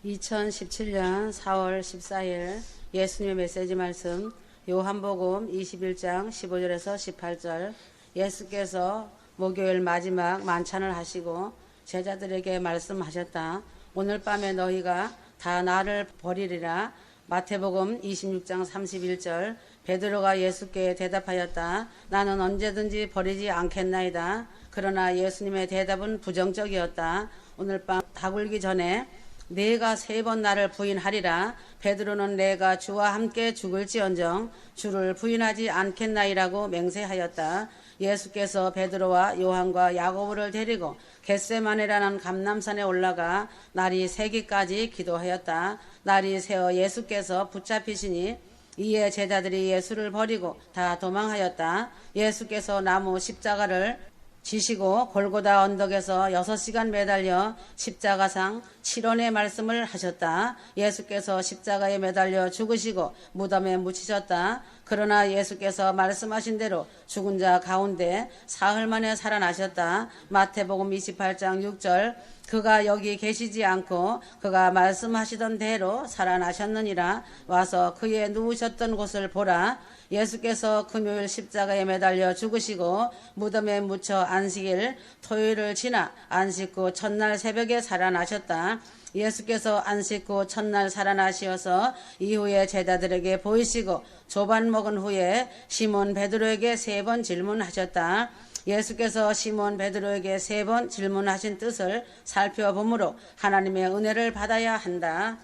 2017년 4월 14일 예수님의 메시지 말씀 요한복음 21장 15절에서 18절. 예수께서 목요일 마지막 만찬을 하시고 제자들에게 말씀하셨다. 오늘 밤에 너희가 다 나를 버리리라. 마태복음 26장 31절. 베드로가 예수께 대답하였다. 나는 언제든지 버리지 않겠나이다. 그러나 예수님의 대답은 부정적이었다. 오늘 밤 다 굴기 전에 내가 3번 나를 부인하리라. 베드로는 내가 주와 함께 죽을지언정 주를 부인하지 않겠나이라고 맹세하였다. 예수께서 베드로와 요한과 야고보를 데리고 겟세마네라는 감람산에 올라가 날이 새기까지 기도하였다. 날이 새어 예수께서 붙잡히시니 이에 제자들이 예수를 버리고 다 도망하였다. 예수께서 나무 십자가를 지시고 골고다 언덕에서 6시간 매달려 십자가상 7원의 말씀을 하셨다. 예수께서 십자가에 매달려 죽으시고 무덤에 묻히셨다. 그러나 예수께서 말씀하신 대로 죽은 자 가운데 사흘 만에 살아나셨다. 마태복음 28장 6절. 그가 여기 계시지 않고 그가 말씀하시던 대로 살아나셨느니라. 와서 그의 누우셨던 곳을 보라. 예수께서 금요일 십자가에 매달려 죽으시고 무덤에 묻혀 안식일 토요일을 지나 안식 후 첫날 새벽에 살아나셨다. 예수께서 안식 후 첫날 살아나시어서 이후에 제자들에게 보이시고 조반 먹은 후에 시몬 베드로에게 3번 질문하셨다. 예수께서 시몬 베드로에게 3번 질문하신 뜻을 살펴보므로 하나님의 은혜를 받아야 한다.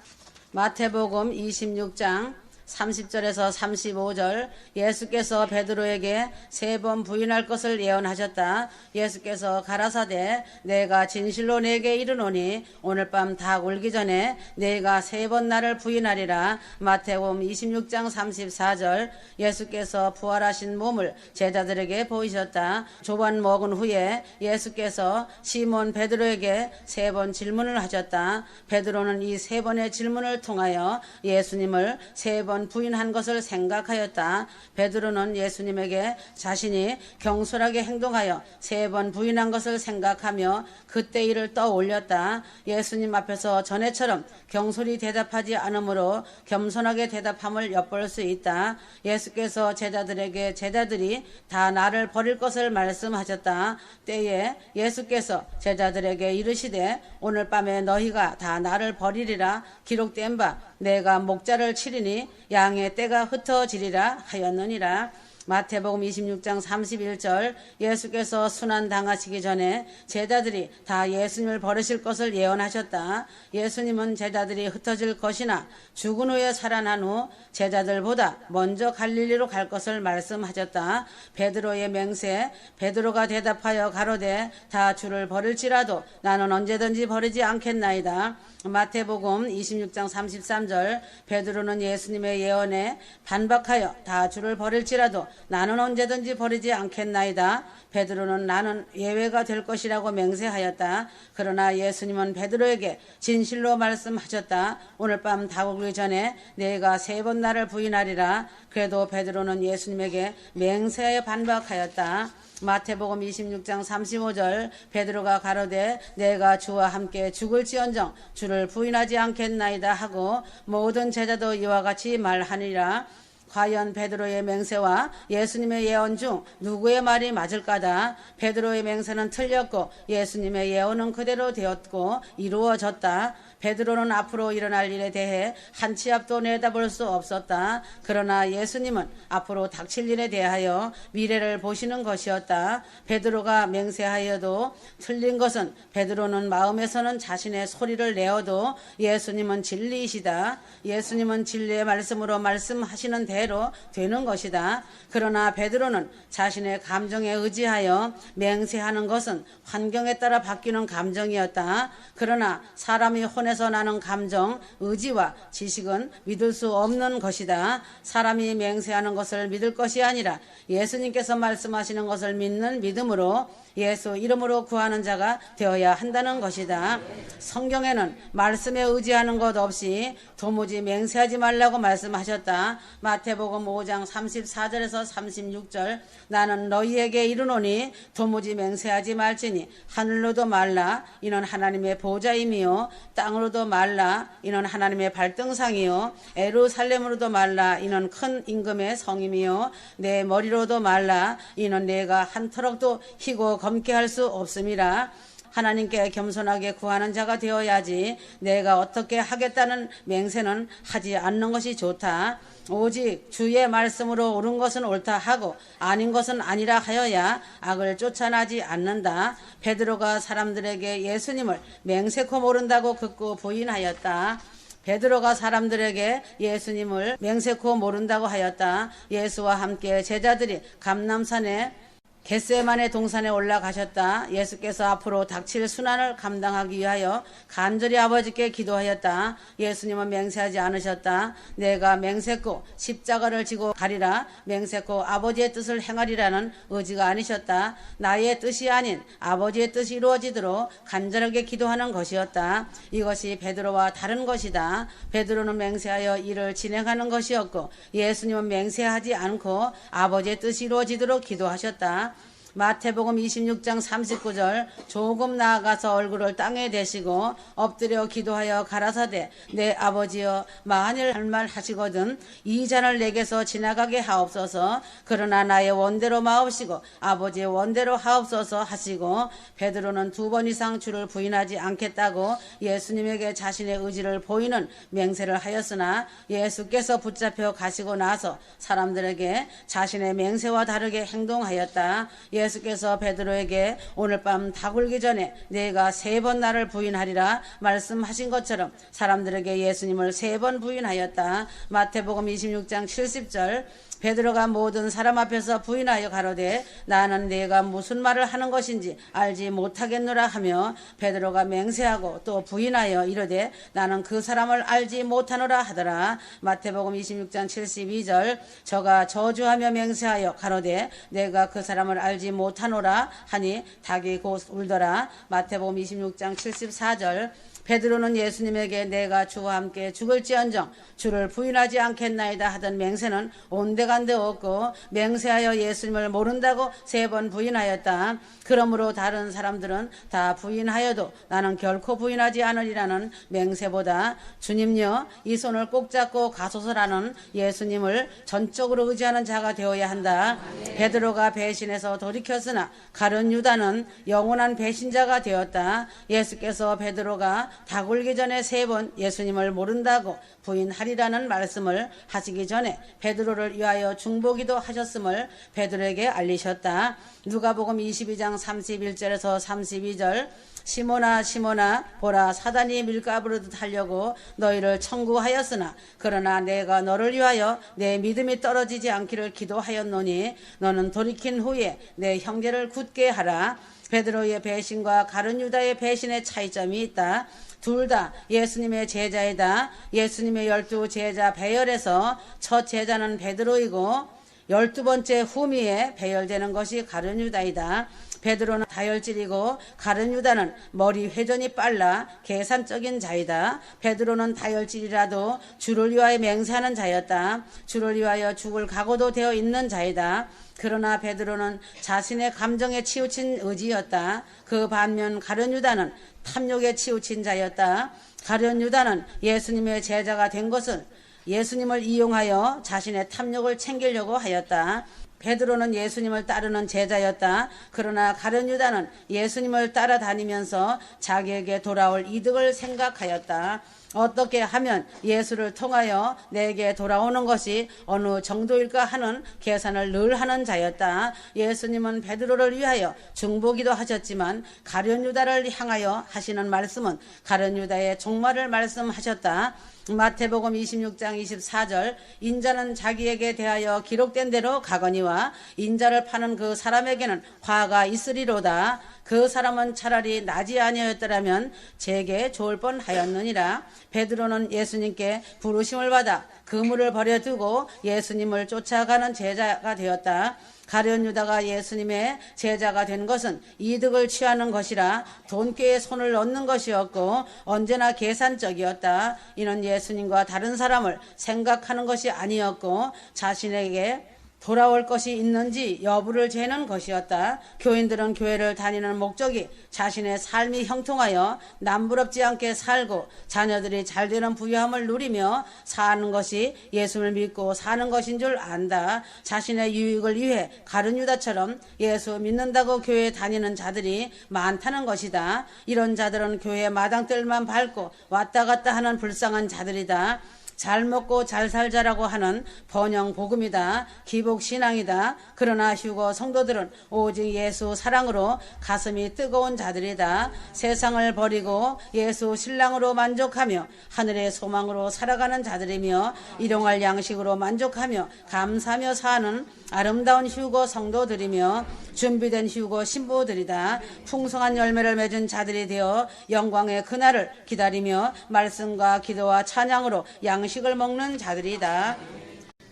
마태복음 26장 30절에서 35절. 예수께서 베드로에게 3번 부인할 것을 예언하셨다. 예수께서 가라사대 내가 진실로 내게 이르노니 오늘 밤 다 울기 전에 내가 3번 나를 부인하리라. 마태복음 26장 34절. 예수께서 부활하신 몸을 제자들에게 보이셨다. 조반 먹은 후에 예수께서 시몬 베드로에게 3번 질문을 하셨다. 베드로는 이 3번의 질문을 통하여 예수님을 3번 부인한 것을 생각하였다. 베드로는 예수님에게 자신이 경솔하게 행동하여 3번 부인한 것을 생각하며 그때 일을 떠올렸다. 예수님 앞에서 전에처럼 경솔히 대답하지 않으므로 겸손하게 대답함을 엿볼 수 있다. 예수께서 제자들에게 제자들이 다 나를 버릴 것을 말씀하셨다. 때에 예수께서 제자들에게 이르시되 오늘 밤에 너희가 다 나를 버리리라. 기록된 바 내가 목자를 치리니 양의 떼가 흩어지리라 하였느니라. 마태복음 26장 31절. 예수께서 순환당하시기 전에 제자들이 다 예수님을 버리실 것을 예언하셨다. 예수님은 제자들이 흩어질 것이나 죽은 후에 살아난 후 제자들보다 먼저 갈릴리로 갈 것을 말씀하셨다. 베드로의 맹세. 베드로가 대답하여 가로되 다 주를 버릴지라도 나는 언제든지 버리지 않겠나이다. 마태복음 26장 33절. 베드로는 예수님의 예언에 반박하여 다 주를 버릴지라도 나는 언제든지 버리지 않겠나이다. 베드로는 나는 예외가 될 것이라고 맹세하였다. 그러나 예수님은 베드로에게 진실로 말씀하셨다. 오늘 밤 다 오기 전에 내가 3번 나를 부인하리라. 그래도 베드로는 예수님에게 맹세하여 반박하였다. 마태복음 26장 35절. 베드로가 가로되 내가 주와 함께 죽을지언정 주를 부인하지 않겠나이다 하고 모든 제자도 이와 같이 말하니라. 과연 베드로의 맹세와 예수님의 예언 중 누구의 말이 맞을까다. 베드로의 맹세는 틀렸고 예수님의 예언은 그대로 되었고 이루어졌다. 베드로는 앞으로 일어날 일에 대해 한 치 앞도 내다볼 수 없었다. 그러나 예수님은 앞으로 닥칠 일에 대하여 미래를 보시는 것이었다. 베드로가 맹세하여도 틀린 것은 베드로는 마음에서는 자신의 소리를 내어도 예수님은 진리이시다. 예수님은 진리의 말씀으로 말씀하시는 대로 되는 것이다. 그러나 베드로는 자신의 감정에 의지하여 맹세하는 것은 환경에 따라 바뀌는 감정이었다. 그러나 사람이 혼에서 나는 감정, 의지와 지식은 믿을 수 없는 것이다. 사람이 맹세하는 것을 믿을 것이 아니라 예수님께서 말씀하시는 것을 믿는 믿음으로 예수 이름으로 구하는 자가 되어야 한다는 것이다. 성경에는 말씀에 의지하는 것 없이 도무지 맹세하지 말라고 말씀하셨다. 마태복음 5장 34절에서 36절. 나는 너희에게 이르노니 도무지 맹세하지 말지니 하늘로도 말라. 이는 하나님의 보좌임이요 땅을 땅으로도 말라 이는 하나님의 발등상이요 에루살렘으로도 말라 이는 큰 임금의 성임이요 내 머리로도 말라 이는 내가 한 터럭도 희고 검게 할 수 없음이라. 하나님께 겸손하게 구하는 자가 되어야지 내가 어떻게 하겠다는 맹세는 하지 않는 것이 좋다. 오직 주의 말씀으로 옳은 것은 옳다 하고 아닌 것은 아니라 하여야 악을 쫓아나지 않는다. 베드로가 사람들에게 예수님을 맹세코 모른다고 극구 부인하였다. 베드로가 사람들에게 예수님을 맹세코 모른다고 하였다. 예수와 함께 제자들이 감람산에 겟세마네 동산에 올라가셨다. 예수께서 앞으로 닥칠 순환을 감당하기 위하여 간절히 아버지께 기도하였다. 예수님은 맹세하지 않으셨다. 내가 맹세코 십자가를 지고 가리라. 맹세코 아버지의 뜻을 행하리라는 의지가 아니셨다. 나의 뜻이 아닌 아버지의 뜻이 이루어지도록 간절하게 기도하는 것이었다. 이것이 베드로와 다른 것이다. 베드로는 맹세하여 일을 진행하는 것이었고 예수님은 맹세하지 않고 아버지의 뜻이 이루어지도록 기도하셨다. 마태복음 26장 39절 조금 나아가서 얼굴을 땅에 대시고 엎드려 기도하여 가라사대 내 아버지여 만일 할 말 하시거든 이 잔을 내게서 지나가게 하옵소서. 그러나 나의 원대로 마옵시고 아버지의 원대로 하옵소서 하시고 베드로는 2번 이상 주를 부인하지 않겠다고 예수님에게 자신의 의지를 보이는 맹세를 하였으나 예수께서 붙잡혀 가시고 나서 사람들에게 자신의 맹세와 다르게 행동하였다. 예수께서 베드로에게 오늘 밤 다 굴기 전에 내가 3번 나를 부인하리라 말씀하신 것처럼 사람들에게 예수님을 3번 부인하였다. 마태복음 26장 70절 베드로가 모든 사람 앞에서 부인하여 가로되 나는 네가 무슨 말을 하는 것인지 알지 못하겠노라 하며 베드로가 맹세하고 또 부인하여 이르되 나는 그 사람을 알지 못하노라 하더라. 마태복음 26장 72절 저가 저주하며 맹세하여 가로되 내가 그 사람을 알지 못하노라 하니 닭이 곧 울더라. 마태복음 26장 74절 베드로는 예수님에게 내가 주와 함께 죽을지언정 주를 부인하지 않겠나이다 하던 맹세는 온데간데 없고 맹세하여 예수님을 모른다고 3번 부인하였다. 그러므로 다른 사람들은 다 부인하여도 나는 결코 부인하지 않으리라는 맹세보다 주님여 이 손을 꼭 잡고 가소서라는 예수님을 전적으로 의지하는 자가 되어야 한다. 베드로가 배신해서 돌이켰으나 가룟 유다는 영원한 배신자가 되었다. 예수께서 베드로가 다 굴기 전에 3번 예수님을 모른다고 부인하리라는 말씀을 하시기 전에 베드로를 위하여 중보기도 하셨음을 베드로에게 알리셨다. 누가복음 22장 31절에서 32절 시몬아 시몬아 보라 사단이 밀가부르듯 하려고 너희를 청구하였으나 그러나 내가 너를 위하여 내 믿음이 떨어지지 않기를 기도하였노니 너는 돌이킨 후에 내 형제를 굳게 하라. 베드로의 배신과 가룟 유다의 배신의 차이점이 있다. 둘 다 예수님의 제자이다. 예수님의 12제자 배열에서 첫 제자는 베드로이고 12번째 후미에 배열되는 것이 가룟 유다이다. 베드로는 다혈질이고 가룟 유다는 머리 회전이 빨라 계산적인 자이다. 베드로는 다혈질이라도 주를 위하여 맹세하는 자였다. 주를 위하여 죽을 각오도 되어 있는 자이다. 그러나 베드로는 자신의 감정에 치우친 의지였다. 그 반면 가룟 유다는 탐욕에 치우친 자였다. 가룟 유다는 예수님의 제자가 된 것은 예수님을 이용하여 자신의 탐욕을 챙기려고 하였다. 베드로는 예수님을 따르는 제자였다. 그러나 가룟 유다는 예수님을 따라다니면서 자기에게 돌아올 이득을 생각하였다. 어떻게 하면 예수를 통하여 내게 돌아오는 것이 어느 정도일까 하는 계산을 늘 하는 자였다. 예수님은 베드로를 위하여 중보기도 하셨지만 가룟 유다를 향하여 하시는 말씀은 가룟 유다의 종말을 말씀하셨다. 마태복음 26장 24절 인자는 자기에게 대하여 기록된 대로 가거니와 인자를 파는 그 사람에게는 화가 있으리로다. 그 사람은 차라리 나지 아니하였더라면 제게 좋을 뻔하였느니라. 베드로는 예수님께 부르심을 받아 그물을 버려두고 예수님을 쫓아가는 제자가 되었다. 가룟 유다가 예수님의 제자가 된 것은 이득을 취하는 것이라 돈꾀에 손을 넣는 것이었고 언제나 계산적이었다. 이는 예수님과 다른 사람을 생각하는 것이 아니었고 자신에게 돌아올 것이 있는지 여부를 재는 것이었다. 교인들은 교회를 다니는 목적이 자신의 삶이 형통하여 남부럽지 않게 살고 자녀들이 잘되는 부유함을 누리며 사는 것이 예수를 믿고 사는 것인 줄 안다. 자신의 유익을 위해 가룟 유다처럼 예수 믿는다고 교회에 다니는 자들이 많다는 것이다. 이런 자들은 교회 마당들만 밟고 왔다 갔다 하는 불쌍한 자들이다. 잘 먹고 잘 살자라고 하는 번영 복음이다. 기복 신앙이다. 그러나 휴거 성도들은 오직 예수 사랑으로 가슴이 뜨거운 자들이다. 세상을 버리고 예수 신랑으로 만족하며 하늘의 소망으로 살아가는 자들이며 일용할 양식으로 만족하며 감사하며 사는 아름다운 휴거 성도들이며 준비된 휴거 신부들이다. 풍성한 열매를 맺은 자들이 되어 영광의 그날을 기다리며 말씀과 기도와 찬양으로 양식을 먹는 자들이다.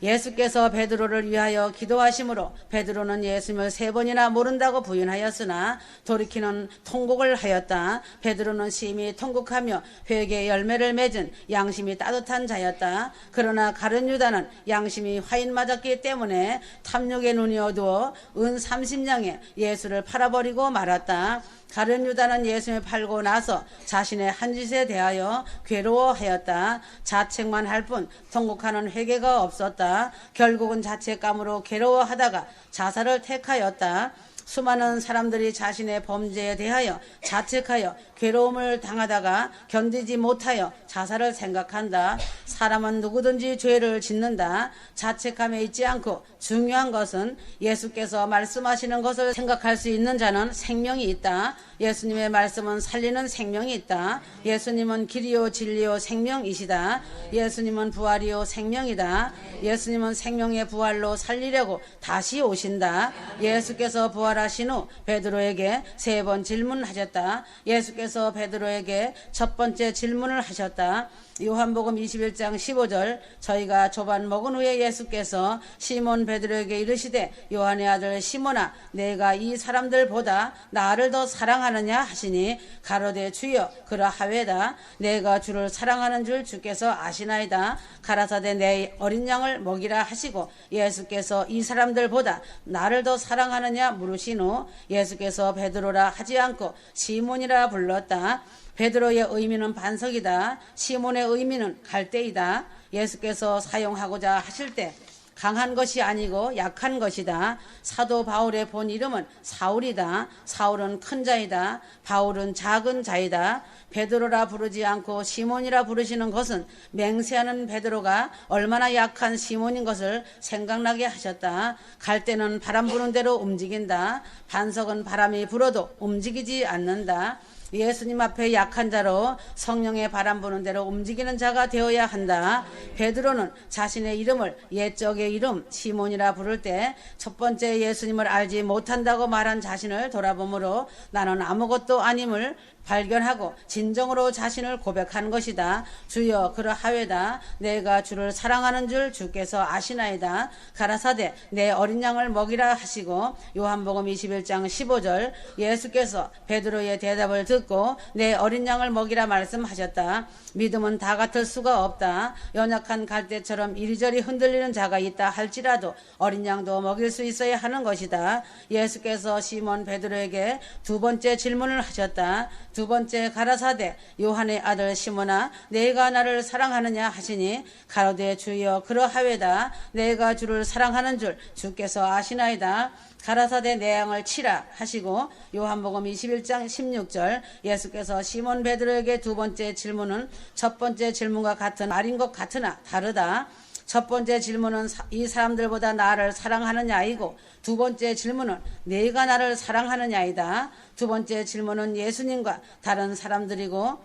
예수께서 베드로를 위하여 기도하심으로 베드로는 예수님을 3번이나 모른다고 부인하였으나 돌이키는 통곡을 하였다. 베드로는 심히 통곡하며 회개의 열매를 맺은 양심이 따뜻한 자였다. 그러나 가룟 유다는 양심이 화인 맞았기 때문에 탐욕의 눈이 어두워 은 30냥에 예수를 팔아버리고 말았다. 가룟 유다는 예수님을 팔고 나서 자신의 한 짓에 대하여 괴로워하였다. 자책만 할 뿐 통곡하는 회개가 없었다. 결국은 자책감으로 괴로워하다가 자살을 택하였다. 수많은 사람들이 자신의 범죄에 대하여 자책하여 괴로움을 당하다가 견디지 못하여 자살을 생각한다. 사람은 누구든지 죄를 짓는다. 자책함에 있지 않고 중요한 것은 예수께서 말씀하시는 것을 생각할 수 있는 자는 생명이 있다. 예수님의 말씀은 살리는 생명이 있다. 예수님은 길이요 진리요 생명이시다. 예수님은 부활이요 생명이다. 예수님은 생명의 부활로 살리려고 다시 오신다. 예수께서 부활하신 후 베드로에게 3번 질문하셨다. 예수께서 베드로에게 첫 번째 질문을 하셨다. 요한복음 21장 15절 저희가 조반 먹은 후에 예수께서 시몬 베드로에게 이르시되 요한의 아들 시몬아 내가 이 사람들보다 나를 더 사랑하느냐 하시니 가로되 주여 그러하외다. 내가 주를 사랑하는 줄 주께서 아시나이다. 가라사대 내 어린 양을 먹이라 하시고 예수께서 이 사람들보다 나를 더 사랑하느냐 물으신 후 예수께서 베드로라 하지 않고 시몬이라 불렀다. 베드로의 의미는 반석이다. 시몬의 의미는 갈대이다. 예수께서 사용하고자 하실 때 강한 것이 아니고 약한 것이다. 사도 바울의 본 이름은 사울이다. 사울은 큰 자이다. 바울은 작은 자이다. 베드로라 부르지 않고 시몬이라 부르시는 것은 맹세하는 베드로가 얼마나 약한 시몬인 것을 생각나게 하셨다. 갈대는 바람 부는 대로 움직인다. 반석은 바람이 불어도 움직이지 않는다. 예수님 앞에 약한 자로 성령의 바람 부는 대로 움직이는 자가 되어야 한다. 베드로는 자신의 이름을 옛적의 이름 시몬이라 부를 때 첫 번째 예수님을 알지 못한다고 말한 자신을 돌아보므로 나는 아무것도 아님을 발견하고 진정으로 자신을 고백한 것이다. 주여 그러하외다. 내가 주를 사랑하는 줄 주께서 아시나이다. 가라사대 내 어린 양을 먹이라 하시고 요한복음 21장 15절 예수께서 베드로의 대답을 듣고 내 어린 양을 먹이라 말씀하셨다. 믿음은 다 같을 수가 없다. 연약한 갈대처럼 이리저리 흔들리는 자가 있다 할지라도 어린 양도 먹일 수 있어야 하는 것이다. 예수께서 시몬 베드로에게 2번째 질문을 하셨다. 2번째 가라사대 요한의 아들 시몬아 내가 나를 사랑하느냐 하시니 가로되 주여 그러하외다. 내가 주를 사랑하는 줄 주께서 아시나이다. 가라사대 내 양을 치라 하시고 요한복음 21장 16절 예수께서 시몬 베드로에게 2번째 질문은 첫 번째 질문과 같은 말인 것 같으나 다르다. 첫 번째 질문은 이 사람들보다 나를 사랑하느냐이고 2번째 질문은 내가 나를 사랑하느냐이다. 2번째 질문은 예수님과 다른 사람들이고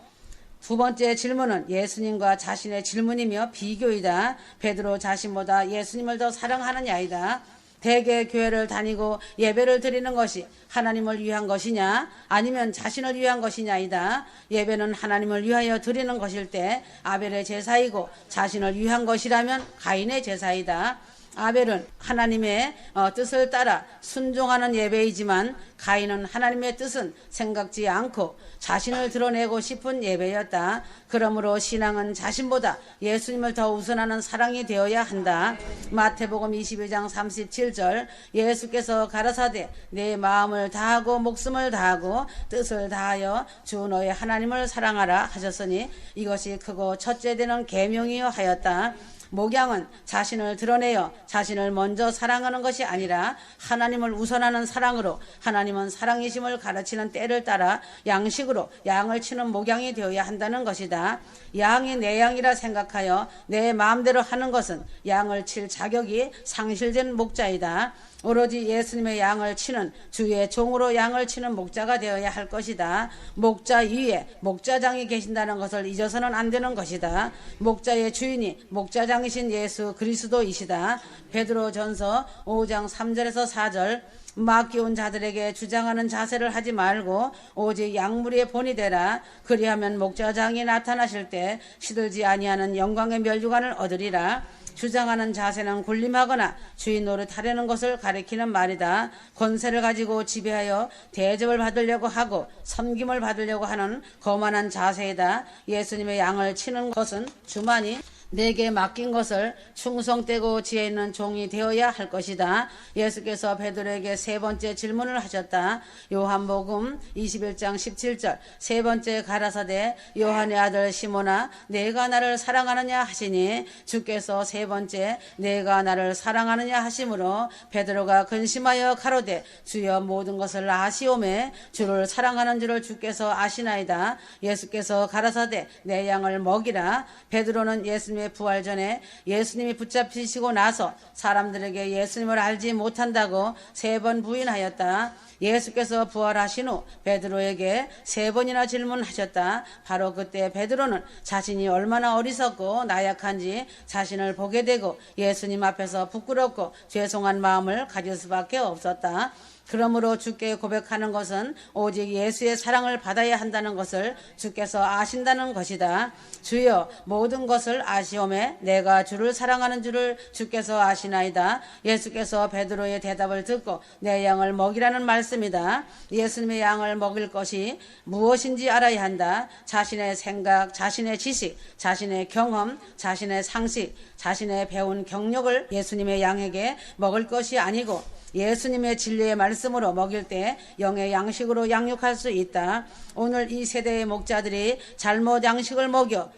2번째 질문은 예수님과 자신의 질문이며 비교이다. 베드로 자신보다 예수님을 더 사랑하느냐이다. 대개 교회를 다니고 예배를 드리는 것이 하나님을 위한 것이냐 아니면 자신을 위한 것이냐이다. 예배는 하나님을 위하여 드리는 것일 때 아벨의 제사이고 자신을 위한 것이라면 가인의 제사이다. 아벨은 하나님의 뜻을 따라 순종하는 예배이지만 가인은 하나님의 뜻은 생각지 않고 자신을 드러내고 싶은 예배였다. 그러므로 신앙은 자신보다 예수님을 더 우선하는 사랑이 되어야 한다. 마태복음 22장 37절 예수께서 가라사대 내 마음을 다하고 목숨을 다하고 뜻을 다하여 주 너의 하나님을 사랑하라 하셨으니 이것이 크고 첫째 되는 계명이여 하였다. 목양은 자신을 드러내어 자신을 먼저 사랑하는 것이 아니라 하나님을 우선하는 사랑으로 하나님은 사랑이심을 가르치는 때를 따라 양식으로 양을 치는 목양이 되어야 한다는 것이다. 양이 내 양이라 생각하여 내 마음대로 하는 것은 양을 칠 자격이 상실된 목자이다. 오로지 예수님의 양을 치는 주의 종으로 양을 치는 목자가 되어야 할 것이다. 목자 위에 목자장이 계신다는 것을 잊어서는 안 되는 것이다. 목자의 주인이 목자장이신 예수 그리스도이시다. 베드로전서 5장 3절에서 4절 맡겨온 자들에게 주장하는 자세를 하지 말고 오직 양무리의 본이 되라. 그리하면 목자장이 나타나실 때 시들지 아니하는 영광의 멸류관을 얻으리라. 주장하는 자세는 군림하거나 주인 노릇하려는 것을 가리키는 말이다. 권세를 가지고 지배하여 대접을 받으려고 하고 섬김을 받으려고 하는 거만한 자세이다. 예수님의 양을 치는 것은 주만이 내게 맡긴 것을 충성되고 지혜 있는 종이 되어야 할 것이다. 예수께서 베드로에게 세 번째 질문을 하셨다. 요한복음 21장 17절 세 번째 가라사대 요한의 아들 시몬아 내가 나를 사랑하느냐 하시니 주께서 세 번째 내가 나를 사랑하느냐 하심으로 베드로가 근심하여 가로되 주여 모든 것을 아시오매 주를 사랑하는 줄을 주께서 아시나이다. 예수께서 가라사대 내 양을 먹이라. 베드로는 예수님의 부활 전에 예수님이 붙잡히시고 나서 사람들에게 예수님을 알지 못한다고 3번 부인하였다. 예수께서 부활하신 후 베드로에게 3번이나 질문하셨다. 바로 그때 베드로는 자신이 얼마나 어리석고 나약한지 자신을 보게 되고 예수님 앞에서 부끄럽고 죄송한 마음을 가질 수밖에 없었다. 그러므로 주께 고백하는 것은 오직 예수의 사랑을 받아야 한다는 것을 주께서 아신다는 것이다. 주여 모든 것을 아시오매 내가 주를 사랑하는 줄을 주께서 아시나이다. 예수께서 베드로의 대답을 듣고 내 양을 먹이라는 말씀이다. 예수님의 양을 먹일 것이 무엇인지 알아야 한다. 자신의 생각, 자신의 지식, 자신의 경험, 자신의 상식, 자신의 배운 경력을 예수님의 양에게 먹을 것이 아니고 예수님의 진리의 말씀으로 먹일 때 영의 양식으로 양육할 수 있다. 오늘 이 세대의 목자들이 잘못 양식을 먹여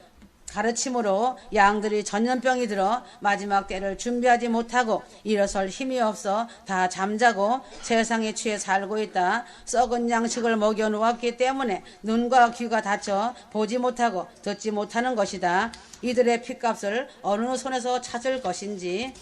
가르침으로 양들이 전염병이 들어 마지막 때를 준비하지 못하고 일어설 힘이 없어 다 잠자고 세상에 취해 살고 있다. 썩은 양식을 먹여 놓았기 때문에 눈과 귀가 다쳐 보지 못하고 듣지 못하는 것이다. 이들의 핏값을 어느 손에서 찾을 것인지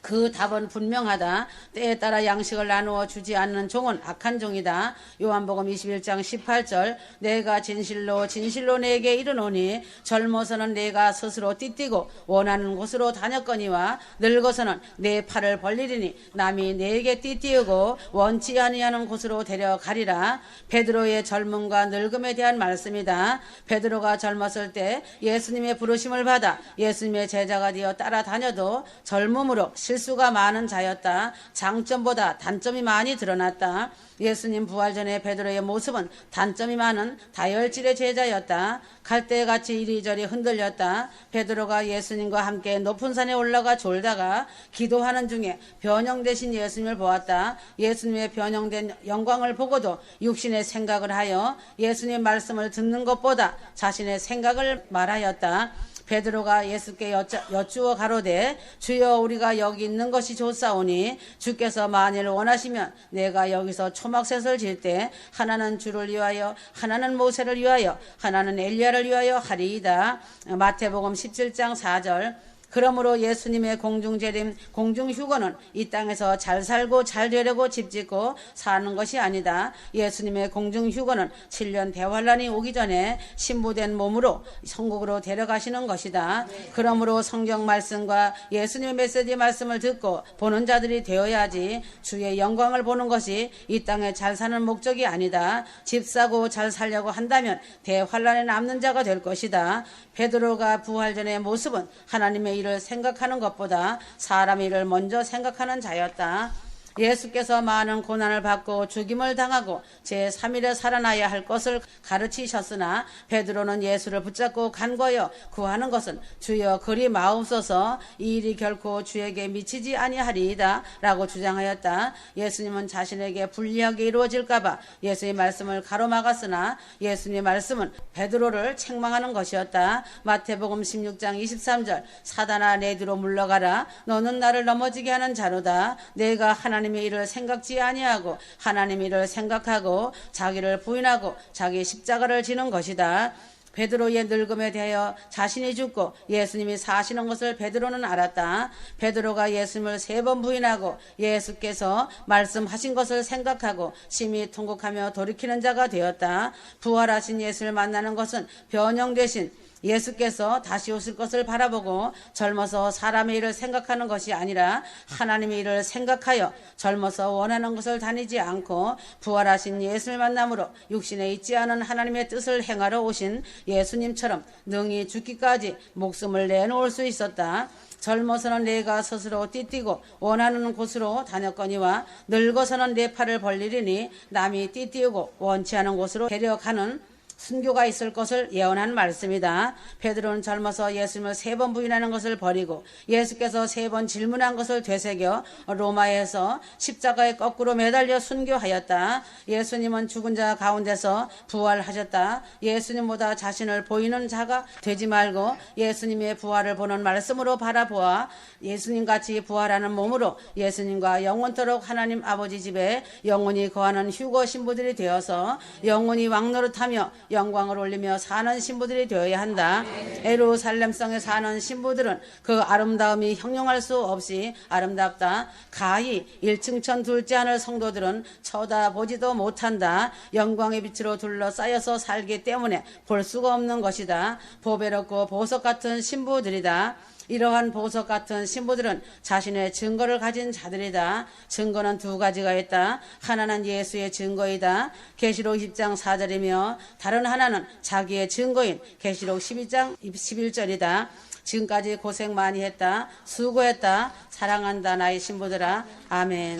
그 답은 분명하다. 때에 따라 양식을 나누어 주지 않는 종은 악한 종이다. 요한복음 21장 18절 내가 진실로 진실로 내게 이르노니 젊어서는 내가 스스로 띠띠고 원하는 곳으로 다녔거니와 늙어서는 내 팔을 벌리리니 남이 내게 띠띠우고 원치 아니하는 곳으로 데려가리라. 베드로의 젊음과 늙음에 대한 말씀이다. 베드로가 젊었을 때 예수님의 부르심을 받아 예수님의 제자가 되어 따라다녀도 젊음으로 실수가 많은 자였다. 장점보다 단점이 많이 드러났다. 예수님 부활 전에 베드로의 모습은 단점이 많은 다혈질의 제자였다. 갈대같이 이리저리 흔들렸다. 베드로가 예수님과 함께 높은 산에 올라가 졸다가 기도하는 중에 변형되신 예수님을 보았다. 예수님의 변형된 영광을 보고도 육신의 생각을 하여 예수님의 말씀을 듣는 것보다 자신의 생각을 말하였다. 베드로가 예수께 여쭈어 가로되 주여 우리가 여기 있는 것이 좋사오니 주께서 만일 원하시면 내가 여기서 초막셋을 질 때 하나는 주를 위하여 하나는 모세를 위하여 하나는 엘리야를 위하여 하리이다. 마태복음 17장 4절 그러므로 예수님의 공중재림, 공중휴거는 이 땅에서 잘 살고 잘 되려고 집 짓고 사는 것이 아니다. 예수님의 공중휴거는 7년 대환란이 오기 전에 신부된 몸으로 천국으로 데려가시는 것이다. 그러므로 성경 말씀과 예수님의 메시지 말씀을 듣고 보는 자들이 되어야지. 주의 영광을 보는 것이 이 땅에 잘 사는 목적이 아니다. 집 사고 잘 살려고 한다면 대환란에 남는 자가 될 것이다. 베드로가 부활 전의 모습은 하나님의 일을 생각하는 것보다 사람의 일을 먼저 생각하는 자였다. 예수께서 많은 고난을 받고 죽임을 당하고 제3일에 살아나야 할 것을 가르치셨으나 베드로는 예수를 붙잡고 간과하여 구하는 것은 주여 그리 마옵소서 이 일이 결코 주에게 미치지 아니하리이다 라고 주장하였다. 예수님은 자신에게 불리하게 이루어질까 봐 예수의 말씀을 가로막았으나 예수님의 말씀은 베드로를 책망하는 것이었다. 마태복음 16장 23절 사단아 내 뒤로 물러가라 너는 나를 넘어지게 하는 자로다. 내가 하나님의 일을 생각지 아니하고 하나님의 일을 생각하고 자기를 부인하고 자기 십자가를 지는 것이다. 베드로의 늙음에 대하여 자신이 죽고 예수님이 사시는 것을 베드로는 알았다. 베드로가 예수님을 3번 부인하고 예수께서 말씀하신 것을 생각하고 심히 통곡하며 돌이키는 자가 되었다. 부활하신 예수를 만나는 것은 변형 되신 예수께서 다시 오실 것을 바라보고 젊어서 사람의 일을 생각하는 것이 아니라 하나님의 일을 생각하여 젊어서 원하는 것을 다니지 않고 부활하신 예수를 만남으로 육신에 있지 않은 하나님의 뜻을 행하러 오신 예수님처럼 능히 죽기까지 목숨을 내놓을 수 있었다. 젊어서는 내가 스스로 띠뛰고 원하는 곳으로 다녔거니와 늙어서는 내 팔을 벌리리니 남이 띠뛰고 원치 않은 곳으로 데려가는 순교가 있을 것을 예언한 말씀이다. 베드로는 젊어서 예수님을 3번 부인하는 것을 버리고 예수께서 3번 질문한 것을 되새겨 로마에서 십자가에 거꾸로 매달려 순교하였다. 예수님은 죽은 자 가운데서 부활하셨다. 예수님보다 자신을 보이는 자가 되지 말고 예수님의 부활을 보는 말씀으로 바라보아 예수님같이 부활하는 몸으로 예수님과 영원토록 하나님 아버지 집에 영원히 거하는 휴거 신부들이 되어서 영원히 왕노릇하며 영광을 올리며 사는 신부들이 되어야 한다. 예루살렘성에 사는 신부들은 그 아름다움이 형용할 수 없이 아름답다. 가히 1층천 둘째 하늘 성도들은 쳐다보지도 못한다. 영광의 빛으로 둘러싸여서 살기 때문에 볼 수가 없는 것이다. 보배롭고 보석 같은 신부들이다. 이러한 보석 같은 신부들은 자신의 증거를 가진 자들이다. 증거는 2가지가 있다. 하나는 예수의 증거이다. 계시록 10장 4절이며 다른 하나는 자기의 증거인 계시록 12장 11절이다. 지금까지 고생 많이 했다. 수고했다. 사랑한다 나의 신부들아. 아멘.